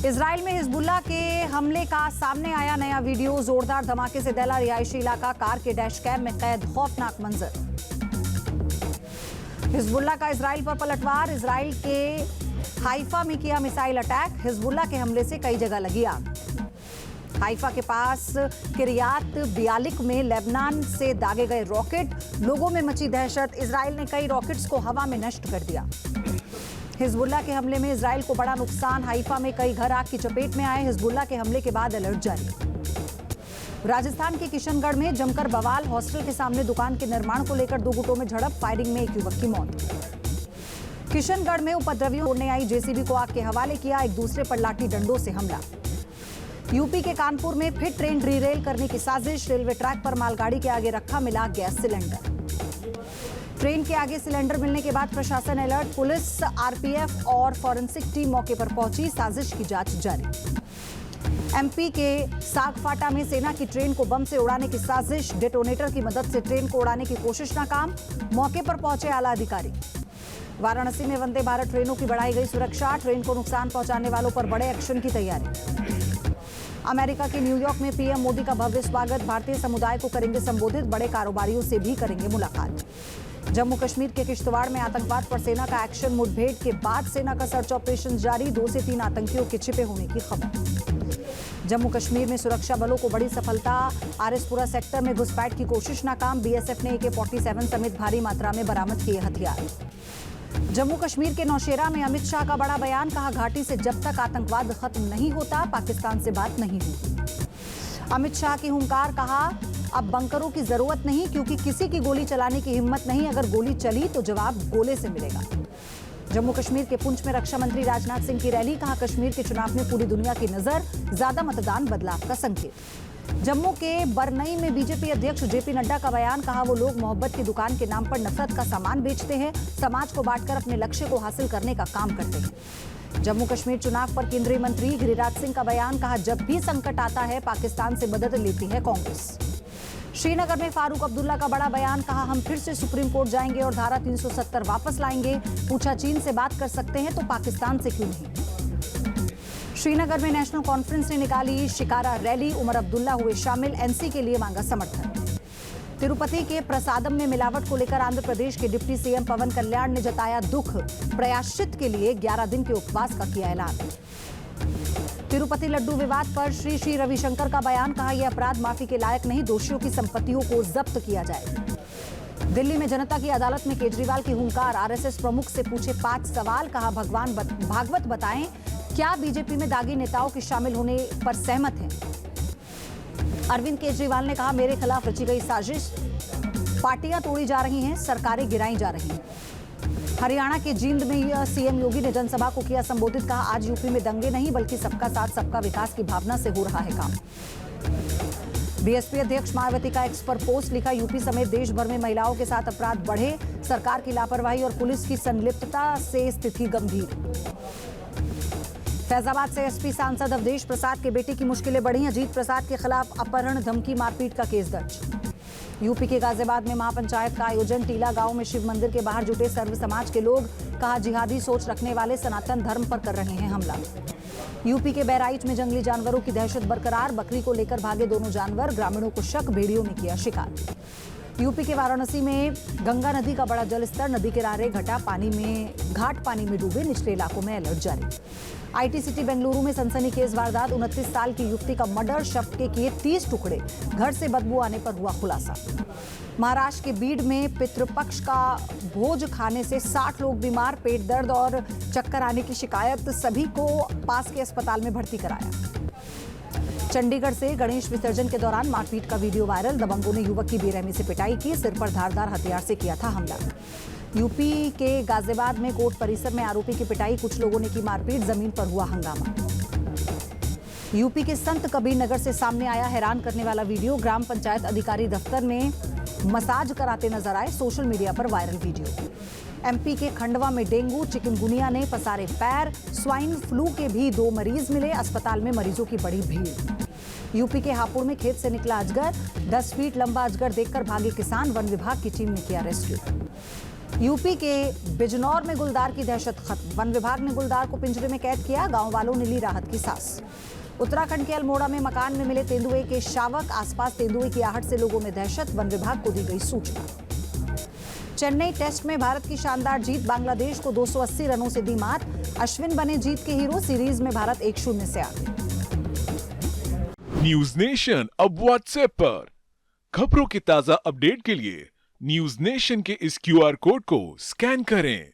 Israel में Hezbollah के हमले का सामने आया नया वीडियो। जोरदार धमाके से दहला रिहायशी इलाका, कार के डैश कैम में कैद खौफनाक मंजर। हिजबुल्लाह का इजराइल पर पलटवार, इजराइल के हाइफा में किया मिसाइल अटैक। हिजबुल्लाह के हमले से कई जगह लगी आग। हाइफा के पास किरियात बियालिक में लेबनान से दागे गए रॉकेट, लोगों में मची दहशत। इजराइल ने कई रॉकेट्स को हवा में नष्ट कर दिया। हिजबुल्लाह के हमले में इजराइल को बड़ा नुकसान, हाइफा में कई घर आग की चपेट में आए। हिजबुल्लाह के हमले के बाद अलर्ट जारी। राजस्थान के किशनगढ़ में जमकर बवाल, हॉस्टल के सामने दुकान के निर्माण को लेकर दो गुटों में झड़प, फायरिंग में एक युवक की मौत। किशनगढ़ में उपद्रवियों ने आई जेसीबी को आग के हवाले किया, एक दूसरे पर लाठी डंडों से हमला। यूपी के कानपुर में फिर ट्रेन डीरेल करने की साजिश, रेलवे ट्रैक पर मालगाड़ी के आगे रखा मिला गैस सिलेंडर। ट्रेन के आगे सिलेंडर मिलने के बाद प्रशासन अलर्ट, पुलिस, आरपीएफ और फॉरेंसिक टीम मौके पर पहुंची, साजिश की जांच जारी। एमपी के सागफाटा में सेना की ट्रेन को बम से उड़ाने की साजिश, डेटोनेटर की मदद से ट्रेन को उड़ाने की कोशिश नाकाम, मौके पर पहुंचे आला अधिकारी। वाराणसी में वंदे भारत ट्रेनों की बढ़ाई गई सुरक्षा, ट्रेन को नुकसान पहुंचाने वालों पर बड़े एक्शन की तैयारी। अमेरिका के न्यूयॉर्क में पीएम मोदी का भव्य स्वागत, भारतीय समुदाय को करेंगे संबोधित, बड़े कारोबारियों से भी करेंगे मुलाकात। जम्मू कश्मीर के किश्तवाड़ में आतंकवाद पर सेना का एक्शन, मुठभेड़ के बाद सेना का सर्च ऑपरेशन जारी, 2 से 3 आतंकियों के छिपे होने की खबर। जम्मू कश्मीर में सुरक्षा बलों को बड़ी सफलता, आरएसपुरा सेक्टर में घुसपैठ की कोशिश नाकाम, बीएसएफ ने AK-47 समेत भारी मात्रा में बरामद किए हथियार। जम्मू कश्मीर के नौशेरा में अमित शाह का बड़ा बयान, कहा घाटी से जब तक आतंकवाद खत्म नहीं होता पाकिस्तान से बात नहीं होगी। अमित शाह की हुंकार, कहा अब बंकरों की जरूरत नहीं, क्योंकि किसी की गोली चलाने की हिम्मत नहीं, अगर गोली चली तो जवाब गोले से मिलेगा। जम्मू कश्मीर के पुंछ में रक्षा मंत्री राजनाथ सिंह की रैली, कहा कश्मीर के चुनाव में पूरी दुनिया की नजर, ज्यादा मतदान बदलाव का संकेत। जम्मू के बरनई में बीजेपी अध्यक्ष जेपी नड्डा का बयान, कहा वो लोग मोहब्बत की दुकान के नाम पर नफरत का सामान बेचते हैं, समाज को बांटकर अपने लक्ष्य को हासिल करने का काम करते हैं। जम्मू कश्मीर चुनाव पर केंद्रीय मंत्री गिरिराज सिंह का बयान, कहा जब भी संकट आता है पाकिस्तान से मदद लेती है कांग्रेस। श्रीनगर में फारूक अब्दुल्ला का बड़ा बयान, कहा हम फिर से सुप्रीम कोर्ट जाएंगे और धारा 370 वापस लाएंगे, पूछा चीन से बात कर सकते हैं तो पाकिस्तान से क्यों नहीं। श्रीनगर में नेशनल कॉन्फ्रेंस ने निकाली शिकारा रैली, उमर अब्दुल्ला हुए शामिल, एनसी के लिए मांगा समर्थन। तिरुपति के प्रसादम में मिलावट को लेकर आंध्र प्रदेश के डिप्टी सीएम पवन कल्याण ने जताया दुख, प्रायश्चित के लिए 11 दिन के उपवास का किया ऐलान। तिरुपति लड्डू विवाद पर श्री श्री रविशंकर का बयान, कहा यह अपराध माफी के लायक नहीं, दोषियों की संपत्तियों को जब्त किया जाए। दिल्ली में जनता की अदालत में केजरीवाल की हुंकार, आरएसएस प्रमुख से पूछे 5 सवाल, कहा भगवान भागवत बताएं क्या बीजेपी में दागी नेताओं के शामिल होने पर सहमत हैं। अरविंद केजरीवाल ने कहा मेरे खिलाफ रची गई साजिश, पार्टियां तोड़ी जा रही हैं, सरकारें गिराई जा रही हैं। हरियाणा के जींद में सीएम योगी ने जनसभा को किया संबोधित, कहा आज यूपी में दंगे नहीं बल्कि सबका साथ सबका विकास की भावना से हो रहा है काम। बीएसपी अध्यक्ष मायावती का एक्स पर पोस्ट लिखा, यूपी समेत देश भर में महिलाओं के साथ अपराध बढ़े, सरकार की लापरवाही और पुलिस की संलिप्तता से स्थिति गंभीर। फैजाबाद से एसपी सांसद अवधेश प्रसाद के बेटे की मुश्किलें बढ़ी, अजीत प्रसाद के खिलाफ अपहरण, धमकी, मारपीट का केस दर्ज। यूपी के गाजियाबाद में महापंचायत का आयोजन, टीला गांव में शिव मंदिर के बाहर जुटे सर्व समाज के लोग, कहा जिहादी सोच रखने वाले सनातन धर्म पर कर रहे हैं हमला। यूपी के बहराइच में जंगली जानवरों की दहशत बरकरार, बकरी को लेकर भागे दोनों जानवर, ग्रामीणों को शक, भेड़ियों ने किया शिकार। यूपी के वाराणसी में गंगा नदी का बड़ा जलस्तर, नदी किनारे घाट पानी में डूबे, निचले इलाकों में अलर्ट जारी। आईटी सिटी बेंगलुरु में सनसनीखेज वारदात, 29 साल की युवती का मर्डर, शव के किए 30 टुकड़े, घर से बदबू आने पर हुआ खुलासा। महाराष्ट्र के बीड में पितृपक्ष का भोज खाने से 60 लोग बीमार, पेट दर्द और चक्कर आने की शिकायत, सभी को पास के अस्पताल में भर्ती कराया। चंडीगढ़ से गणेश विसर्जन के दौरान मारपीट का वीडियो वायरल, दबंगों ने युवक की बेरहमी से पिटाई की, सिर पर धारदार हथियार से किया था हमला। यूपी के गाजियाबाद में कोर्ट परिसर में आरोपी की पिटाई, कुछ लोगों ने की मारपीट, जमीन पर हुआ हंगामा। यूपी के संत कबीर नगर से सामने आया हैरान करने वाला वीडियो, ग्राम पंचायत अधिकारी दफ्तर में मसाज कराते नजर आए, सोशल मीडिया पर वायरल वीडियो। एमपी के खंडवा में डेंगू, चिकनगुनिया ने पसारे पैर, स्वाइन फ्लू के भी 2 मरीज मिले, अस्पताल में मरीजों की बड़ी भीड़। यूपी के हापुड़ में खेत से निकला अजगर, 10 फीट लंबा अजगर देखकर भागे किसान, वन विभाग की टीम ने किया रेस्क्यू। यूपी के बिजनौर में गुलदार की दहशत खत्म। वन विभाग ने गुलदार को पिंजरे में कैद किया। गांव वालों ने ली राहत की सांस। उत्तराखंड के अल्मोड़ा में मकान में मिले तेंदुए के शावक। आसपास तेंदुए की आहट से लोगों में दहशत। वन विभाग को दी गई सूचना। चेन्नई टेस्ट में भारत की शानदार जीत। बांग्लादेश को 280 रनों से दी मात। अश्विन बने जीत के हीरो। सीरीज में भारत 1-0 से आगे। न्यूज नेशन अब व्हाट्सएप पर खबरों की ताजा अपडेट के लिए न्यूज नेशन के इस क्यूआर कोड को स्कैन करें